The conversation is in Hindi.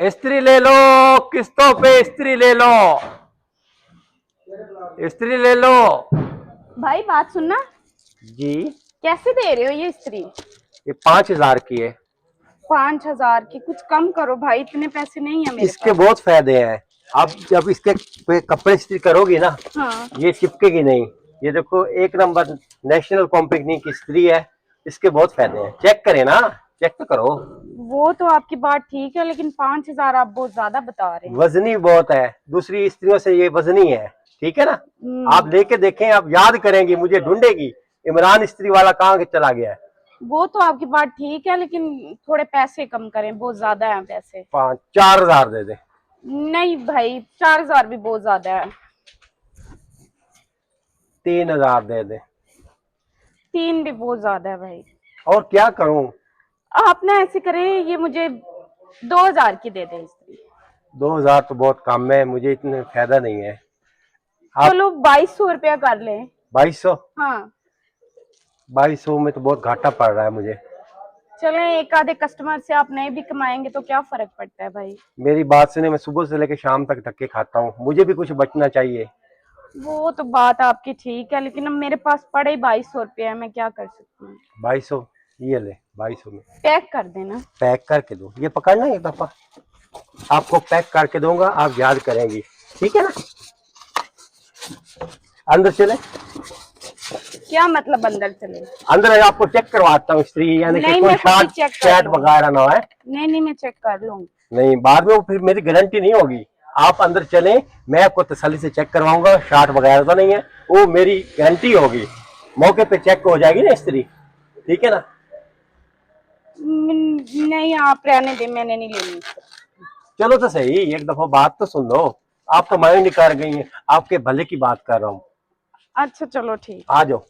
इस्त्री ले लो, किस्तों पे इस्त्री ले लो, इस्त्री ले लो। भाई बात सुनना, जी, कैसे दे रहे हो ये इस्त्री? ये 5,000 की है। 5,000 की? कुछ कम करो भाई, इतने पैसे नहीं है मेरे इसके पास। बहुत फायदे हैं। आप जब इसके पे कपड़े इस्त्री करोगी ना, हाँ, ये चिपकेगी नहीं। ये देखो, एक नंबर नेशनल कंपनी की इस्त्री है। इसके बहुत फायदे हैं, चेक करें ना, चेक तो करो। वो तो आपकी बात ठीक है, लेकिन 5,000 आप बहुत ज्यादा बता रहे हैं। वजनी बहुत है, दूसरी इस्त्रियों से ये वजनी है, ठीक है ना। आप हम्म, लेके देखें, आप याद करेंगी, मुझे ढूंढेगी इमरान इस्त्री वाला कहाँ चला गया है। वो तो आपकी बात ठीक है, लेकिन थोड़े पैसे कम करें, बहुत ज्यादा है पैसे। 4,000 दे दे। नहीं भाई, 4,000 भी बहुत ज्यादा है। 3,000 दे दे। 3 भी बहुत ज्यादा है भाई। और क्या करूं? आप ना ऐसे करें, ये मुझे 2,000 की दे दें इस्त्री। 2,000 तो बहुत कम है, मुझे इतने फायदा नहीं है। आप चलो 2,200 रुपया कर लें। 2,200? हाँ, 2,200 में तो बहुत घाटा पड़ रहा है मुझे। चलें, एक आधे कस्टमर से आप नए भी कमाएंगे तो क्या फर्क पड़ता है भाई। मेरी बात सुने, मैं सुबह से लेकर शाम तक धक्के खाता हूँ, मुझे भी कुछ बचना चाहिए। वो तो बात आपकी ठीक है, लेकिन अब मेरे पास पड़े 2,200 रुपया है, मैं क्या कर सकती हूँ। 2,200? ये ले, 2,200 में पैक कर देना। पैक करके दो। ये पकड़ना एक दफा, आपको पैक करके दूंगा, आप याद करेंगी, ठीक है ना। अंदर चले। क्या मतलब अंदर चले? अंदर आपको चेक करवाता हूँ स्त्री, यानी कि नहीं, कोई मैं खुद ही शर्ट चेक कर शर्ट लूंगी। वगैरह ना है। नहीं, मैं चेक कर लूंगी। नहीं, बाद में वो फिर मेरी गारंटी नहीं होगी। आप अंदर चलें, मैं आपको तसल्ली से चेक करवाऊंगा, शर्ट वगैरह तो नहीं है, वो मेरी गारंटी होगी। मौके पे चेक हो जाएगी ना स्त्री, ठीक है ना। नहीं, आप रहने दे, मैंने नहीं लेनी। चलो तो सही, एक दफा बात तो सुन लो। आप तो माइंड कर गई हैं, आपके भले की बात कर रहा हूँ। अच्छा चलो ठीक। आ जाओ।